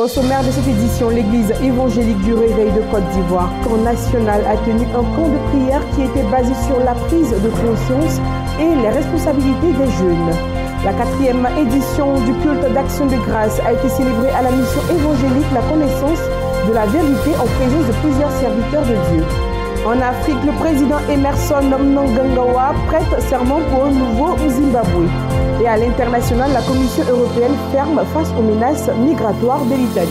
Au sommaire de cette édition, l'église évangélique du Réveil de Côte d'Ivoire, camp national, a tenu un camp de prière qui était basé sur la prise de conscience et les responsabilités des jeunes. La 4e édition du culte d'action de grâce a été célébrée à la mission évangélique La Connaissance de la Vérité en présence de plusieurs serviteurs de Dieu. En Afrique, le président Emerson Mnangagwa prête serment pour un nouveau Zimbabwe. Et à l'international, la Commission européenne ferme face aux menaces migratoires de l'Italie.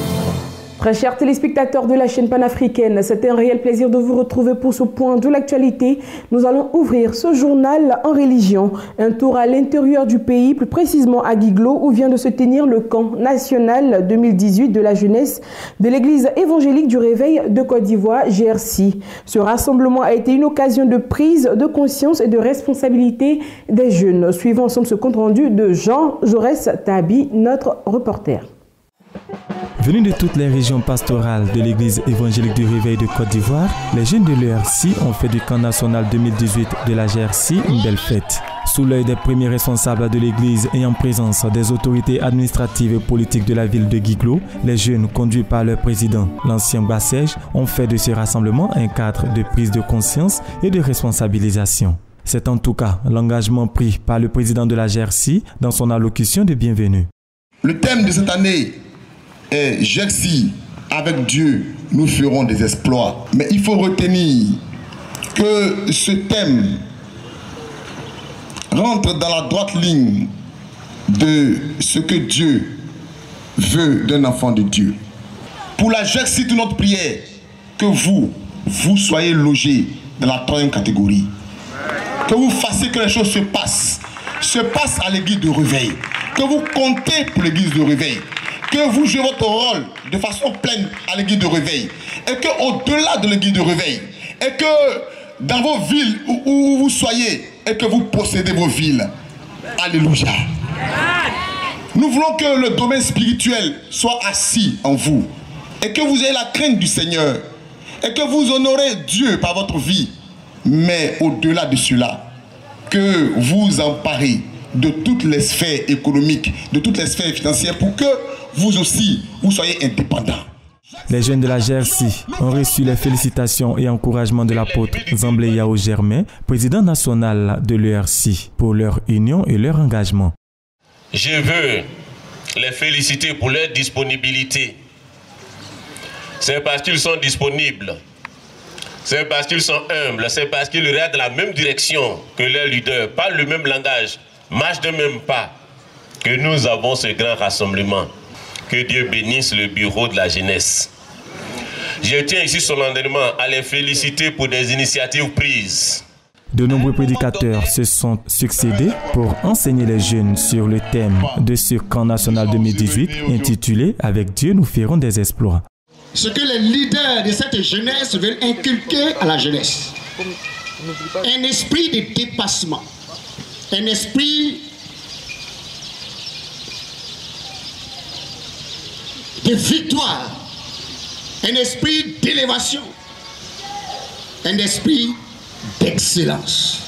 Très chers téléspectateurs de la chaîne panafricaine, c'est un réel plaisir de vous retrouver pour ce point de l'actualité. Nous allons ouvrir ce journal en religion. Un tour à l'intérieur du pays, plus précisément à Guiglo, où vient de se tenir le camp national 2018 de la jeunesse de l'église évangélique du Réveil de Côte d'Ivoire, GRC. Ce rassemblement a été une occasion de prise de conscience et de responsabilité des jeunes. Suivons ensemble ce compte rendu de Jean Jaurès Tabi, notre reporter. Venus de toutes les régions pastorales de l'église évangélique du Réveil de Côte d'Ivoire, les jeunes de l'ERC ont fait du camp national 2018 de la GRC une belle fête. Sous l'œil des premiers responsables de l'église et en présence des autorités administratives et politiques de la ville de Guiglo, les jeunes conduits par leur président, l'ancien Bassège, ont fait de ce rassemblement un cadre de prise de conscience et de responsabilisation. C'est en tout cas l'engagement pris par le président de la GRC dans son allocution de bienvenue. Le thème de cette année est « GRC, avec Dieu, nous ferons des exploits ». Mais il faut retenir que ce thème rentre dans la droite ligne de ce que Dieu veut d'un enfant de Dieu. Pour la GRC, toute notre prière, que vous soyez logés dans la 3e catégorie. Que vous fassiez que les choses se passent à l'église de Réveil. Que vous comptez pour l'église de Réveil. Que vous jouez votre rôle de façon pleine à l'église de Réveil. Et qu'au-delà de l'église de Réveil, et que dans vos villes où vous soyez, et que vous possédez vos villes. Alléluia. Nous voulons que le domaine spirituel soit assis en vous. Et que vous ayez la crainte du Seigneur. Et que vous honorez Dieu par votre vie. Mais au-delà de cela, que vous emparez de toutes les sphères économiques, de toutes les sphères financières pour que vous aussi, vous soyez indépendants. Les jeunes de la GRC ont reçu les félicitations et encouragements de l'apôtre Zamblé Yao Germain, président national de l'ERC, pour leur union et leur engagement. Je veux les féliciter pour leur disponibilité. C'est parce qu'ils sont disponibles, c'est parce qu'ils sont humbles, c'est parce qu'ils regardent dans la même direction que leurs leaders, parlent le même langage, marchent de même pas, que nous avons ce grand rassemblement. Que Dieu bénisse le bureau de la jeunesse. Je tiens ici solennellement à les féliciter pour des initiatives prises. De nombreux prédicateurs se sont succédés pour enseigner les jeunes sur le thème de ce camp national 2018 intitulé « Avec Dieu, nous ferons des exploits ». Ce que les leaders de cette jeunesse veulent inculquer à la jeunesse. Un esprit de dépassement. Un esprit de victoire, un esprit d'élévation, un esprit d'excellence.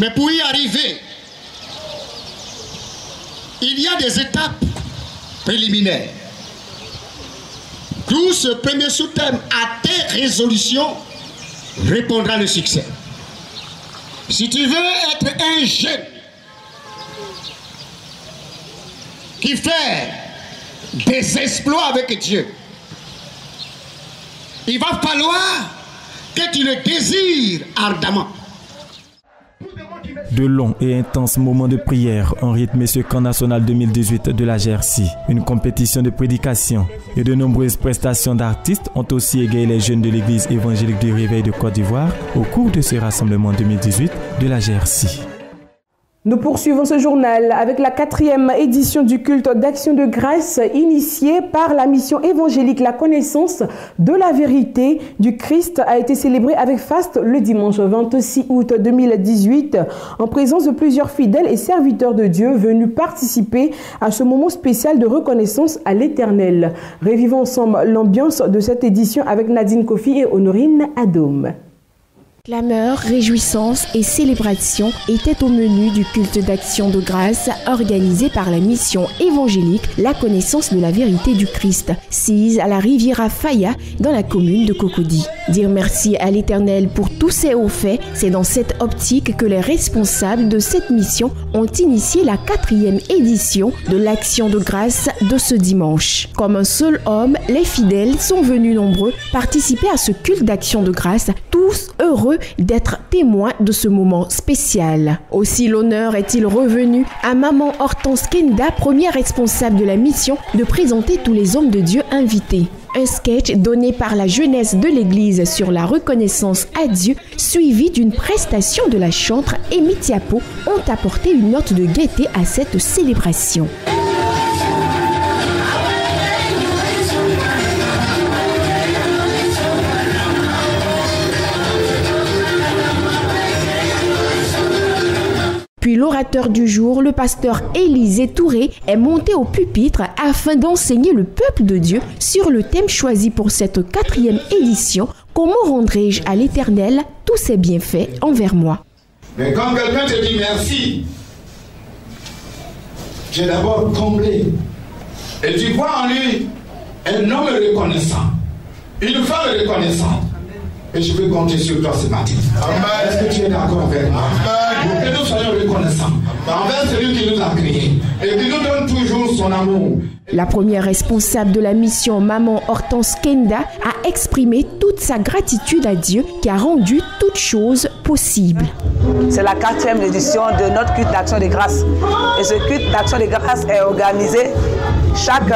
Mais pour y arriver, il y a des étapes préliminaires. D'où ce premier sous-thème, à tes résolutions répondra le succès. Si tu veux être un jeune qui fait des exploits avec Dieu, il va falloir que tu le désires ardemment. De longs et intenses moments de prière ont rythmé ce camp national 2018 de la GRC. Une compétition de prédication et de nombreuses prestations d'artistes ont aussi égayé les jeunes de l'église évangélique du Réveil de Côte d'Ivoire au cours de ce rassemblement 2018 de la GRC. Nous poursuivons ce journal avec la 4e édition du culte d'action de grâce initiée par la mission évangélique La Connaissance de la Vérité du Christ a été célébrée avec faste le dimanche 26 août 2018 en présence de plusieurs fidèles et serviteurs de Dieu venus participer à ce moment spécial de reconnaissance à l'Éternel. Revivons ensemble l'ambiance de cette édition avec Nadine Kofi et Honorine Adom. Clameurs, réjouissances et célébrations étaient au menu du culte d'action de grâce organisé par la mission évangélique La Connaissance de la Vérité du Christ, sise à la Riviera Faya dans la commune de Cocody. Dire merci à l'Éternel pour tous ses hauts faits, c'est dans cette optique que les responsables de cette mission ont initié la 4e édition de l'Action de grâce de ce dimanche. Comme un seul homme, les fidèles sont venus nombreux participer à ce culte d'action de grâce, tous heureux d'être témoins de ce moment spécial. Aussi l'honneur est-il revenu à Maman Hortense Kenda, première responsable de la mission, de présenter tous les hommes de Dieu invités. Un sketch donné par la jeunesse de l'église sur la reconnaissance à Dieu, suivi d'une prestation de la chantre Amy Tiapo, ont apporté une note de gaieté à cette célébration. Puis l'orateur du jour, le pasteur Élisée Touré, est monté au pupitre afin d'enseigner le peuple de Dieu sur le thème choisi pour cette 4e édition, « Comment rendrai-je à l'Éternel tous ses bienfaits envers moi ?» Mais quand quelqu'un te dit merci, tu es d'abord comblé. Et tu vois en lui un homme reconnaissant, une femme reconnaissante. Et je peux compter sur toi ce matin. Est-ce que tu es d'accord avec moi? Pour que nous soyons reconnaissants envers celui qui nous a créés et qui nous donne toujours son amour. La première responsable de la mission, Maman Hortense Kenda, a exprimé toute sa gratitude à Dieu qui a rendu toutes choses possibles. C'est la 4e édition de notre culte d'action de grâce. Et ce culte d'action de grâce est organisé chaque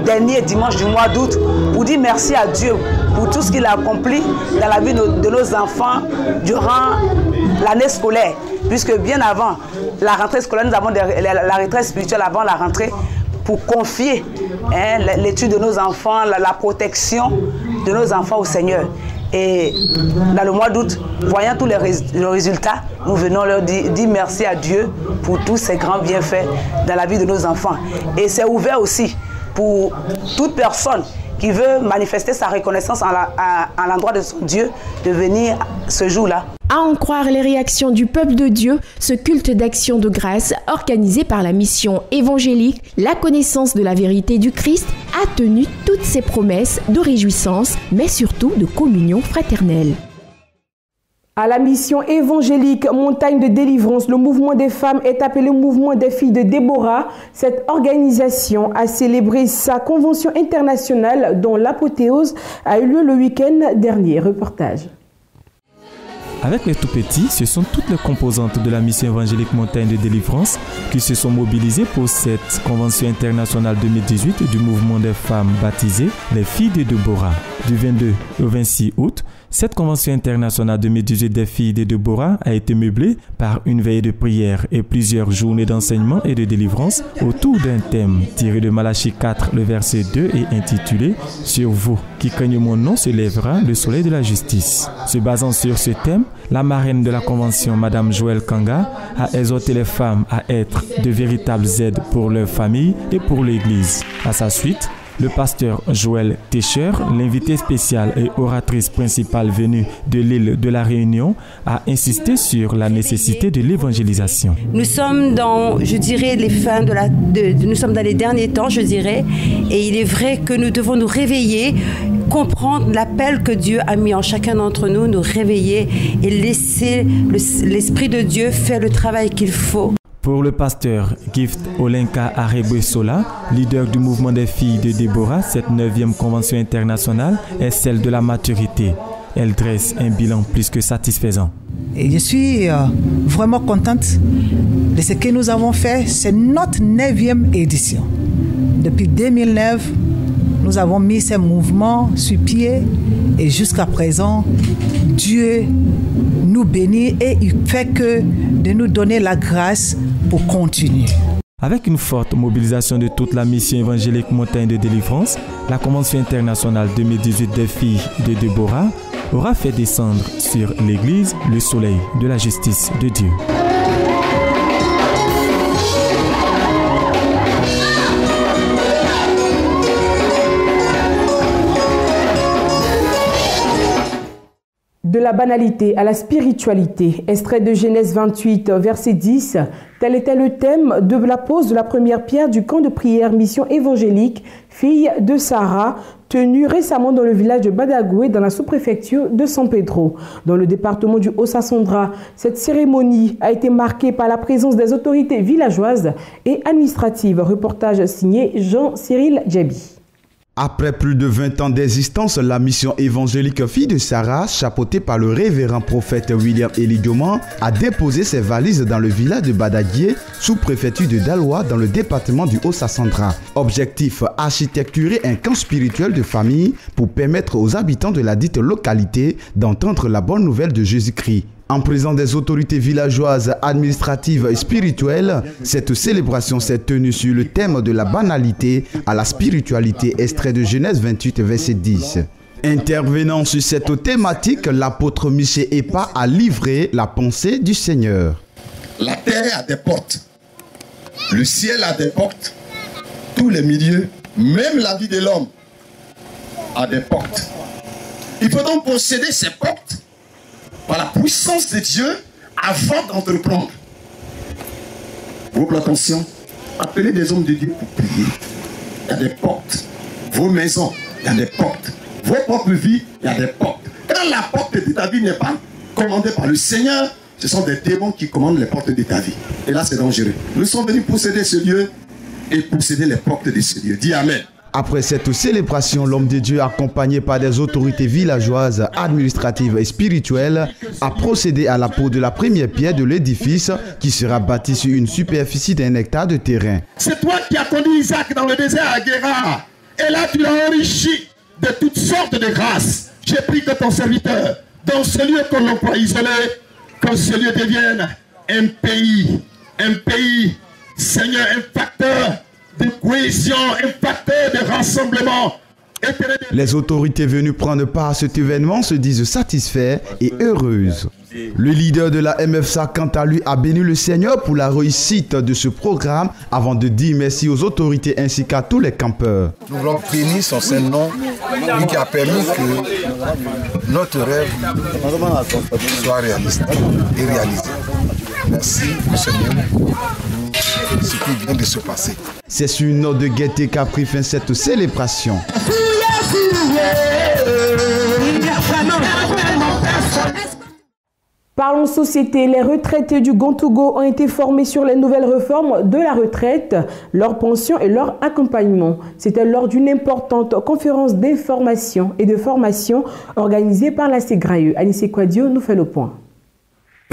dernier dimanche du mois d'août pour dire merci à Dieu pour tout ce qu'il a accompli dans la vie de nos enfants durant l'année scolaire. Puisque bien avant la rentrée scolaire, nous avons la retraite spirituelle avant la rentrée pour confier l'étude de nos enfants, la protection de nos enfants au Seigneur. Et dans le mois d'août, voyant tous les résultats, nous venons leur dire merci à Dieu pour tous ces grands bienfaits dans la vie de nos enfants. Et c'est ouvert aussi pour toute personne qui veut manifester sa reconnaissance à l'endroit de son Dieu, de venir ce jour-là. À en croire les réactions du peuple de Dieu, ce culte d'action de grâce organisé par la mission évangélique La Connaissance de la Vérité du Christ a tenu toutes ses promesses de réjouissance, mais surtout de communion fraternelle. À la mission évangélique Montagne de Délivrance, le mouvement des femmes est appelé Mouvement des filles de Déborah. Cette organisation a célébré sa convention internationale dont l'apothéose a eu lieu le week-end dernier. Reportage. Avec les tout-petits, ce sont toutes les composantes de la mission évangélique Montagne de Délivrance qui se sont mobilisées pour cette convention internationale 2018 du mouvement des femmes baptisées les filles de Déborah. Du 22 au 26 août, cette convention internationale 2018 des filles de Déborah a été meublée par une veillée de prière et plusieurs journées d'enseignement et de délivrance autour d'un thème tiré de Malachie 4, le verset 2 et intitulé « Sur vous qui craignez mon nom se lèvera le soleil de la justice ». Se basant sur ce thème, la marraine de la convention, Madame Joël Kanga, a exhorté les femmes à être de véritables aides pour leur famille et pour l'Église. À sa suite, le pasteur Joël Técher, l'invité spécial et oratrice principale venue de l'île de la Réunion, a insisté sur la nécessité de l'évangélisation. Nous sommes dans, je dirais, les fins nous sommes dans les derniers temps, je dirais, et il est vrai que nous devons nous réveiller, comprendre l'appel que Dieu a mis en chacun d'entre nous, nous réveiller et laisser l'Esprit de Dieu faire le travail qu'il faut. Pour le pasteur Gift Olenka Arebesola, leader du mouvement des filles de Déborah, cette 9e convention internationale est celle de la maturité. Elle dresse un bilan plus que satisfaisant. Et je suis vraiment contente de ce que nous avons fait. C'est notre 9e édition. Depuis 2009, nous avons mis ces mouvements sur pied et jusqu'à présent, Dieu nous bénit et il fait que de nous donner la grâce pour continuer. Avec une forte mobilisation de toute la mission évangélique Montagne de Délivrance, la Convention internationale 2018 des filles de Déborah aura fait descendre sur l'Église le soleil de la justice de Dieu. De la banalité à la spiritualité, extrait de Genèse 28, verset 10, tel était le thème de la pose de la première pierre du camp de prière Mission évangélique, fille de Sarah, tenu récemment dans le village de Badagoué, dans la sous-préfecture de San Pedro. Dans le département du Haut-Sassandra, cette cérémonie a été marquée par la présence des autorités villageoises et administratives. Reportage signé Jean-Cyril Djabi. Après plus de 20 ans d'existence, la mission évangélique Fille de Sarah, chapeautée par le révérend prophète William Elidioman, a déposé ses valises dans le village de Badaguié, sous-préfecture de Daloa, dans le département du Haut-Sassandra. Objectif, architecturer un camp spirituel de famille pour permettre aux habitants de la dite localité d'entendre la bonne nouvelle de Jésus-Christ. En présence des autorités villageoises, administratives et spirituelles, cette célébration s'est tenue sur le thème de la banalité à la spiritualité, extrait de Genèse 28, verset 10. Intervenant sur cette thématique, l'apôtre Michel Epa a livré la pensée du Seigneur. La terre a des portes, le ciel a des portes, tous les milieux, même la vie de l'homme a des portes. Il faut donc posséder ces portes par la puissance de Dieu avant d'entreprendre. Vos attention, appelez des hommes de Dieu pour prier. Il y a des portes. Vos maisons, il y a des portes. Vos propres vies, il y a des portes. Quand la porte de ta vie n'est pas commandée par le Seigneur, ce sont des démons qui commandent les portes de ta vie. Et là, c'est dangereux. Nous sommes venus posséder ce lieu et posséder les portes de ce lieu. Dis Amen. Après cette célébration, l'homme de Dieu, accompagné par des autorités villageoises, administratives et spirituelles, a procédé à la pose de la première pierre de l'édifice qui sera bâti sur une superficie d'1 hectare de terrain. C'est toi qui as conduit Isaac dans le désert à Guérard. Et là, tu l'as enrichi de toutes sortes de grâces. J'ai pris que ton serviteur, dans ce lieu qu'on l'emploie isolé, que ce lieu devienne un pays, Seigneur, un facteur de cohésion, un facteur de rassemblement. Les autorités venues prendre part à cet événement se disent satisfaits et heureuses. Le leader de la MFSA, quant à lui, a béni le Seigneur pour la réussite de ce programme avant de dire merci aux autorités ainsi qu'à tous les campeurs. Nous voulons bénir son Saint-Nom, lui qui a permis que notre rêve soit réaliste et réalisé. Merci, Seigneur. Ce qui vient de se passer. C'est sur une note de gaieté qu'a pris fin cette célébration. Parlons société. Les retraités du Gontougo ont été formés sur les nouvelles réformes de la retraite, leur pension et leur accompagnement. C'était lors d'une importante conférence d'information et de formation organisée par la Ségraïeux. Anissé Kouadio nous fait le point.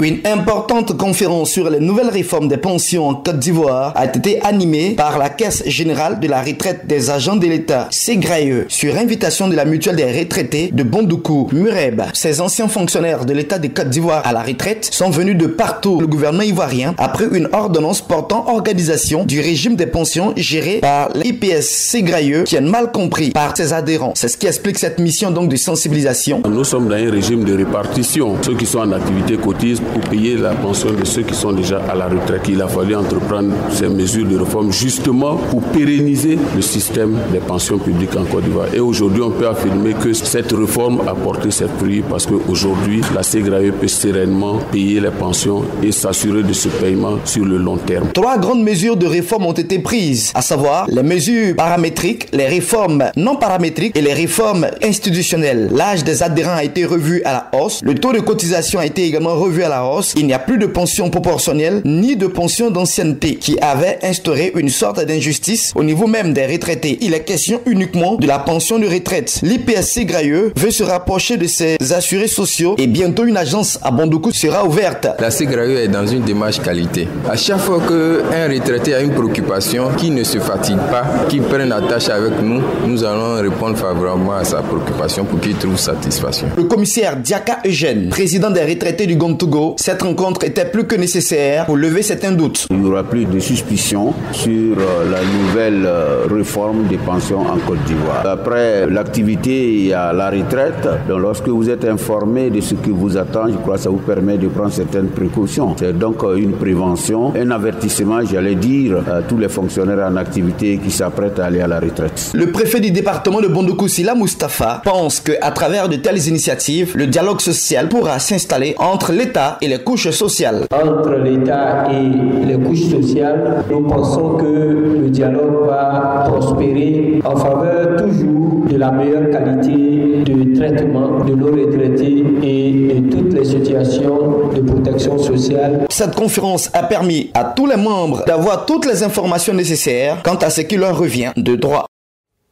Une importante conférence sur les nouvelles réformes des pensions en Côte d'Ivoire a été animée par la Caisse générale de la retraite des agents de l'État, Ségraïeux, sur invitation de la mutuelle des retraités de Bondoukou, Mureb. Ces anciens fonctionnaires de l'État de Côte d'Ivoire à la retraite sont venus de partout le gouvernement ivoirien après une ordonnance portant organisation du régime des pensions géré par l'IPS Ségraïeux qui est mal compris par ses adhérents. C'est ce qui explique cette mission donc de sensibilisation. Nous sommes dans un régime de répartition. Ceux qui sont en activité cotisent pour payer la pension de ceux qui sont déjà à la retraite. Il a fallu entreprendre ces mesures de réforme justement pour pérenniser le système des pensions publiques en Côte d'Ivoire. Et aujourd'hui, on peut affirmer que cette réforme a porté ses fruits parce qu'aujourd'hui, la Ségraïeux peut sereinement payer les pensions et s'assurer de ce paiement sur le long terme. 3 grandes mesures de réforme ont été prises, à savoir les mesures paramétriques, les réformes non paramétriques et les réformes institutionnelles. L'âge des adhérents a été revu à la hausse. Le taux de cotisation a été également revu à la hausse. Il n'y a plus de pension proportionnelle ni de pension d'ancienneté qui avait instauré une sorte d'injustice au niveau même des retraités. Il est question uniquement de la pension de retraite. L'IPS Ségraïeux veut se rapprocher de ses assurés sociaux et bientôt une agence à Bondoukou sera ouverte. La Ségraïeux est dans une démarche qualité. À chaque fois qu'un retraité a une préoccupation, qui ne se fatigue pas, qui prenne attache avec nous, nous allons répondre favorablement à sa préoccupation pour qu'il trouve satisfaction. Le commissaire Diaka Eugène, président des retraités du Gontougo, Diallo, cette rencontre était plus que nécessaire pour lever certains doutes. Il n'y aura plus de suspicion sur la nouvelle réforme des pensions en Côte d'Ivoire. Après l'activité, il y a la retraite. Donc lorsque vous êtes informé de ce qui vous attend, je crois que ça vous permet de prendre certaines précautions. C'est donc une prévention, un avertissement, j'allais dire, à tous les fonctionnaires en activité qui s'apprêtent à aller à la retraite. Le préfet du département de Bondoukou, Sila Moustapha, pense qu'à travers de telles initiatives, le dialogue social pourra s'installer entre l'État et les couches sociales. Entre l'État et les couches sociales, nous pensons que le dialogue va prospérer en faveur toujours de la meilleure qualité de traitement de nos retraités et de toutes les situations de protection sociale. Cette conférence a permis à tous les membres d'avoir toutes les informations nécessaires quant à ce qui leur revient de droit.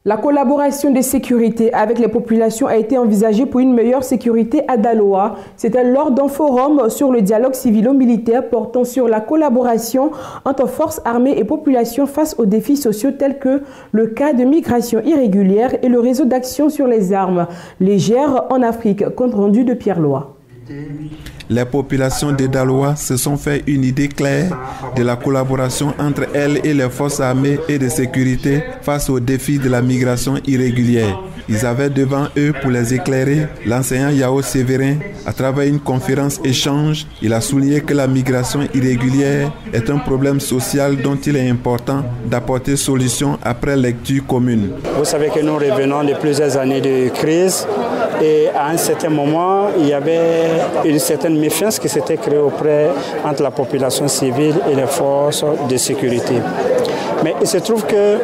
La collaboration de sécurité avec les populations a été envisagée pour une meilleure sécurité à Daloa. C'était lors d'un forum sur le dialogue civilo-militaire portant sur la collaboration entre forces armées et populations face aux défis sociaux tels que le cas de migration irrégulière et le réseau d'action sur les armes légères en Afrique. Compte rendu de Pierre Loy. Les populations de Daloa se sont fait une idée claire de la collaboration entre elles et les forces armées et de sécurité face aux défis de la migration irrégulière. Ils avaient devant eux, pour les éclairer, l'enseignant Yao Sévérin. À travers une conférence échange, il a souligné que la migration irrégulière est un problème social dont il est important d'apporter solution après lecture commune. Vous savez que nous revenons de plusieurs années de crise et à un certain moment, il y avait une certaine méfiance qui s'était créée entre la population civile et les forces de sécurité. Mais il se trouve que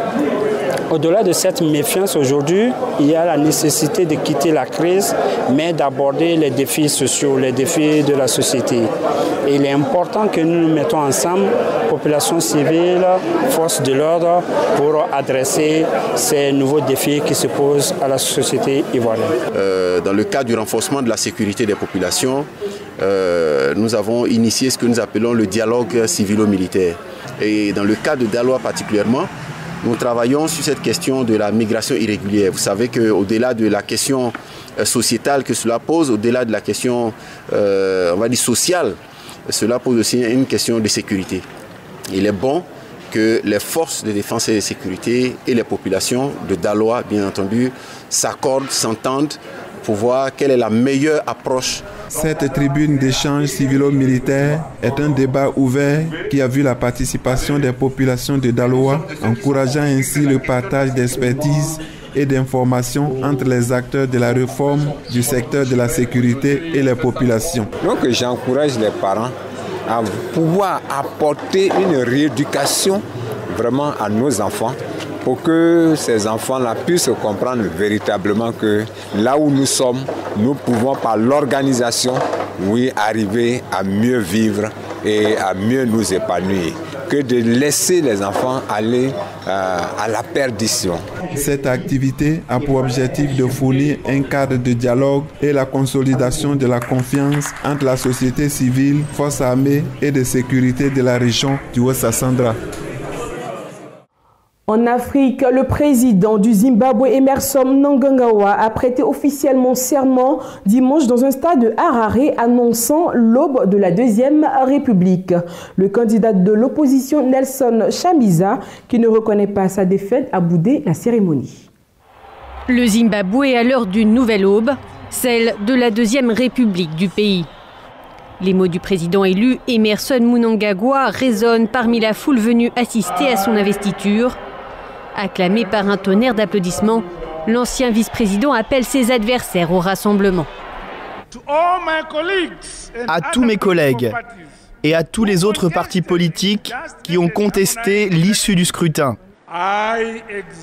au-delà de cette méfiance aujourd'hui, il y a la nécessité de quitter la crise, mais d'aborder les défis sociaux, les défis de la société. Et il est important que nous nous mettons ensemble, population civile, forces de l'ordre, pour adresser ces nouveaux défis qui se posent à la société ivoirienne. Dans le cadre du renforcement de la sécurité des populations, nous avons initié ce que nous appelons le dialogue civilo-militaire. Et dans le cas de Daloa particulièrement, nous travaillons sur cette question de la migration irrégulière. Vous savez qu'au-delà de la question sociétale que cela pose, au-delà de la question, on va dire, sociale, cela pose aussi une question de sécurité. Il est bon que les forces de défense et de sécurité et les populations de Daloa, bien entendu, s'accordent, s'entendent pour voir quelle est la meilleure approche. Cette tribune d'échange civilo-militaire est un débat ouvert qui a vu la participation des populations de Daloa, encourageant ainsi le partage d'expertise et d'informations entre les acteurs de la réforme du secteur de la sécurité et les populations. Donc j'encourage les parents à pouvoir apporter une rééducation vraiment à nos enfants pour que ces enfants-là puissent comprendre véritablement que là où nous sommes, nous pouvons par l'organisation, oui, arriver à mieux vivre et à mieux nous épanouir, que de laisser les enfants aller à la perdition. Cette activité a pour objectif de fournir un cadre de dialogue et la consolidation de la confiance entre la société civile, forces armées et de sécurité de la région du Haut-Sassandra. En Afrique, le président du Zimbabwe, Emmerson Mnangagwa, a prêté officiellement serment dimanche dans un stade de Harare, annonçant l'aube de la Deuxième République. Le candidat de l'opposition, Nelson Chamisa, qui ne reconnaît pas sa défaite, a boudé la cérémonie. Le Zimbabwe est à l'heure d'une nouvelle aube, celle de la Deuxième République du pays. Les mots du président élu, Emmerson Mnangagwa, résonnent parmi la foule venue assister à son investiture. Acclamé par un tonnerre d'applaudissements, l'ancien vice-président appelle ses adversaires au rassemblement. À tous mes collègues et à tous les autres partis politiques qui ont contesté l'issue du scrutin,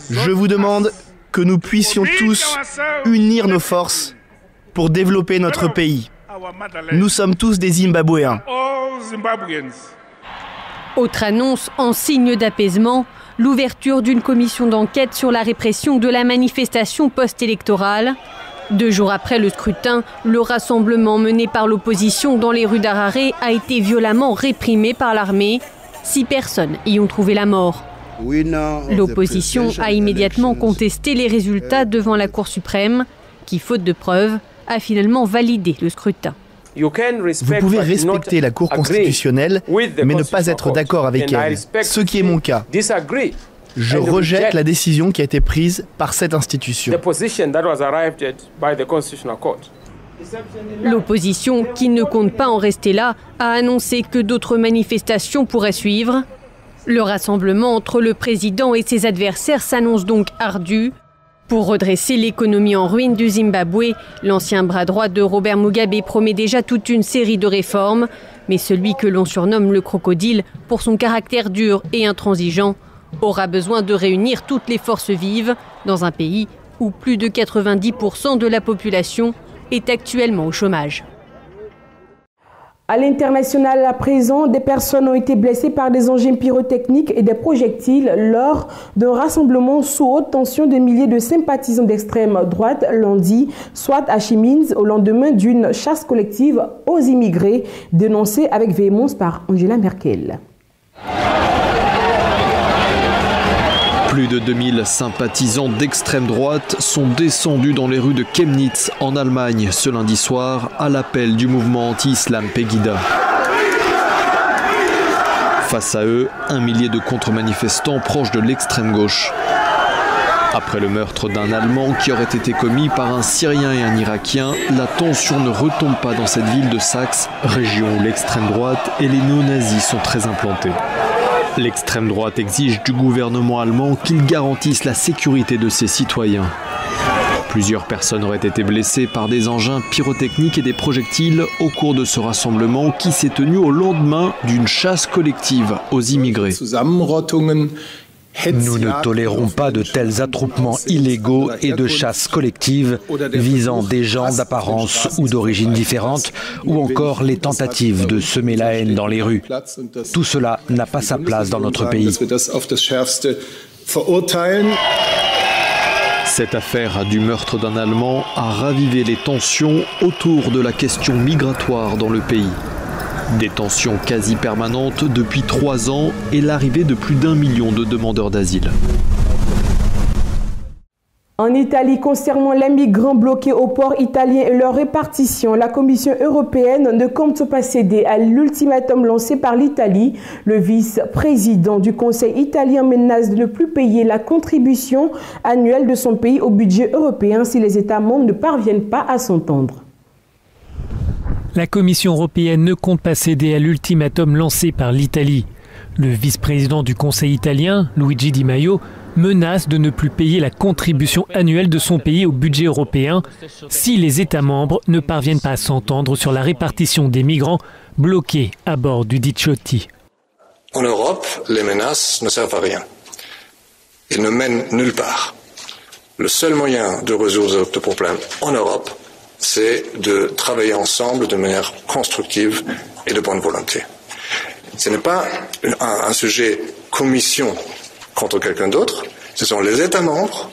je vous demande que nous puissions tous unir nos forces pour développer notre pays. Nous sommes tous des Zimbabwéens. Autre annonce en signe d'apaisement, l'ouverture d'une commission d'enquête sur la répression de la manifestation post-électorale. 2 jours après le scrutin, le rassemblement mené par l'opposition dans les rues d'Harare a été violemment réprimé par l'armée. 6 personnes y ont trouvé la mort. L'opposition a immédiatement contesté les résultats devant la Cour suprême, qui, faute de preuves, a finalement validé le scrutin. Vous pouvez respecter la Cour constitutionnelle, mais ne pas être d'accord avec elle, ce qui est mon cas. Je rejette la décision qui a été prise par cette institution. L'opposition, qui ne compte pas en rester là, a annoncé que d'autres manifestations pourraient suivre. Le rassemblement entre le président et ses adversaires s'annonce donc ardu. Pour redresser l'économie en ruine du Zimbabwe, l'ancien bras droit de Robert Mugabe promet déjà toute une série de réformes. Mais celui que l'on surnomme le crocodile, pour son caractère dur et intransigeant, aura besoin de réunir toutes les forces vives dans un pays où plus de 90% de la population est actuellement au chômage. À l'international, à présent, des personnes ont été blessées par des engins pyrotechniques et des projectiles lors d'un rassemblement sous haute tension de milliers de sympathisants d'extrême droite lundi, soit à Chimins, au lendemain d'une chasse collective aux immigrés, dénoncée avec véhémence par Angela Merkel. Plus de 2000 sympathisants d'extrême droite sont descendus dans les rues de Chemnitz en Allemagne ce lundi soir à l'appel du mouvement anti-islam Pegida. Face à eux, 1 millier de contre-manifestants proches de l'extrême gauche. Après le meurtre d'un Allemand qui aurait été commis par un Syrien et un Irakien, la tension ne retombe pas dans cette ville de Saxe, région où l'extrême droite et les néo-nazis sont très implantés. L'extrême droite exige du gouvernement allemand qu'il garantisse la sécurité de ses citoyens. Plusieurs personnes auraient été blessées par des engins pyrotechniques et des projectiles au cours de ce rassemblement qui s'est tenu au lendemain d'une chasse collective aux immigrés. Nous ne tolérons pas de tels attroupements illégaux et de chasse collective visant des gens d'apparence ou d'origine différente ou encore les tentatives de semer la haine dans les rues. Tout cela n'a pas sa place dans notre pays. Cette affaire du meurtre d'un Allemand a ravivé les tensions autour de la question migratoire dans le pays. Des tensions quasi permanentes depuis 3 ans et l'arrivée de plus d'1 million de demandeurs d'asile. En Italie, concernant les migrants bloqués au port italien et leur répartition, la Commission européenne ne compte pas céder à l'ultimatum lancé par l'Italie. Le vice-président du Conseil italien menace de ne plus payer la contribution annuelle de son pays au budget européen si les États membres ne parviennent pas à s'entendre. La Commission européenne ne compte pas céder à l'ultimatum lancé par l'Italie. Le vice-président du Conseil italien, Luigi Di Maio, menace de ne plus payer la contribution annuelle de son pays au budget européen si les États membres ne parviennent pas à s'entendre sur la répartition des migrants bloqués à bord du Diciotti. En Europe, les menaces ne servent à rien. Ils ne mènent nulle part. Le seul moyen de résoudre ce problème en Europe, c'est de travailler ensemble de manière constructive et de bonne volonté. Ce n'est pas un sujet commission contre quelqu'un d'autre, ce sont les États membres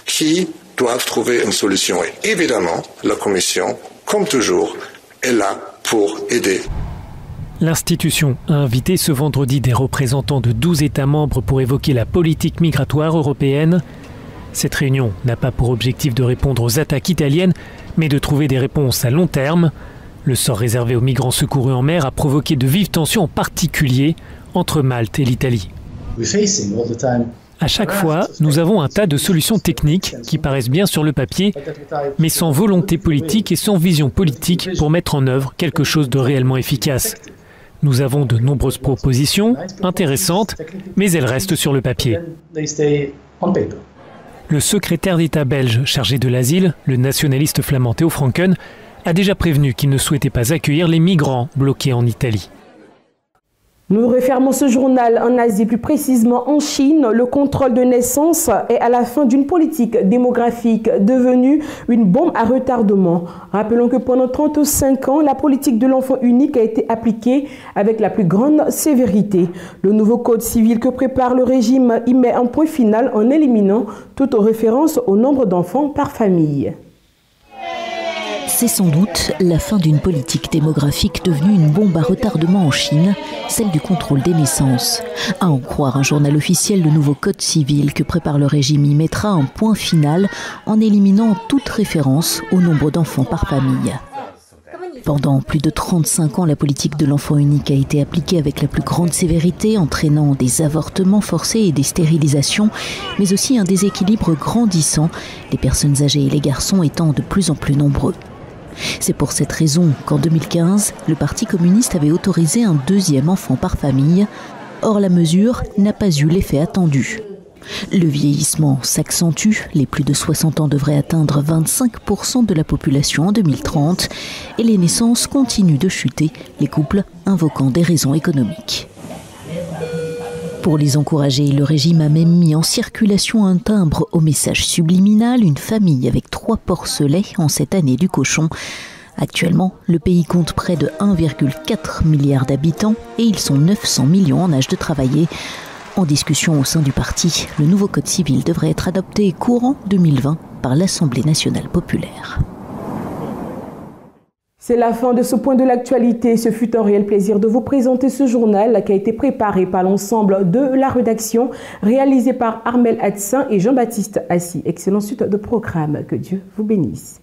qui doivent trouver une solution. Et évidemment, la Commission, comme toujours, est là pour aider. L'institution a invité ce vendredi des représentants de 12 États membres pour évoquer la politique migratoire européenne. Cette réunion n'a pas pour objectif de répondre aux attaques italiennes, mais de trouver des réponses à long terme. Le sort réservé aux migrants secourus en mer a provoqué de vives tensions, en particulier entre Malte et l'Italie. À chaque fois, nous avons un tas de solutions techniques qui paraissent bien sur le papier, mais sans volonté politique et sans vision politique pour mettre en œuvre quelque chose de réellement efficace. Nous avons de nombreuses propositions intéressantes, mais elles restent sur le papier. Le secrétaire d'État belge chargé de l'asile, le nationaliste flamand Theo Franken, a déjà prévenu qu'il ne souhaitait pas accueillir les migrants bloqués en Italie. Nous refermons ce journal en Asie, plus précisément en Chine. Le contrôle de naissance est à la fin d'une politique démographique devenue une bombe à retardement. Rappelons que pendant 35 ans, la politique de l'enfant unique a été appliquée avec la plus grande sévérité. Le nouveau code civil que prépare le régime y met un point final en éliminant toute référence au nombre d'enfants par famille. C'est sans doute la fin d'une politique démographique devenue une bombe à retardement en Chine, celle du contrôle des naissances. À en croire un journal officiel, le nouveau code civil que prépare le régime y mettra un point final en éliminant toute référence au nombre d'enfants par famille. Pendant plus de 35 ans, la politique de l'enfant unique a été appliquée avec la plus grande sévérité, entraînant des avortements forcés et des stérilisations, mais aussi un déséquilibre grandissant, les personnes âgées et les garçons étant de plus en plus nombreux. C'est pour cette raison qu'en 2015, le Parti communiste avait autorisé un deuxième enfant par famille. Or, la mesure n'a pas eu l'effet attendu. Le vieillissement s'accentue, les plus de 60 ans devraient atteindre 25% de la population en 2030 et les naissances continuent de chuter, les couples invoquant des raisons économiques. Pour les encourager, le régime a même mis en circulation un timbre au message subliminal, une famille avec 3 porcelets en cette année du cochon. Actuellement, le pays compte près de 1,4 milliard d'habitants et ils sont 900 millions en âge de travailler. En discussion au sein du parti, le nouveau code civil devrait être adopté courant 2020 par l'Assemblée nationale populaire. C'est la fin de ce point de l'actualité. Ce fut un réel plaisir de vous présenter ce journal qui a été préparé par l'ensemble de la rédaction, réalisé par Armel Hadsin et Jean-Baptiste Assis. Excellente suite de programme. Que Dieu vous bénisse.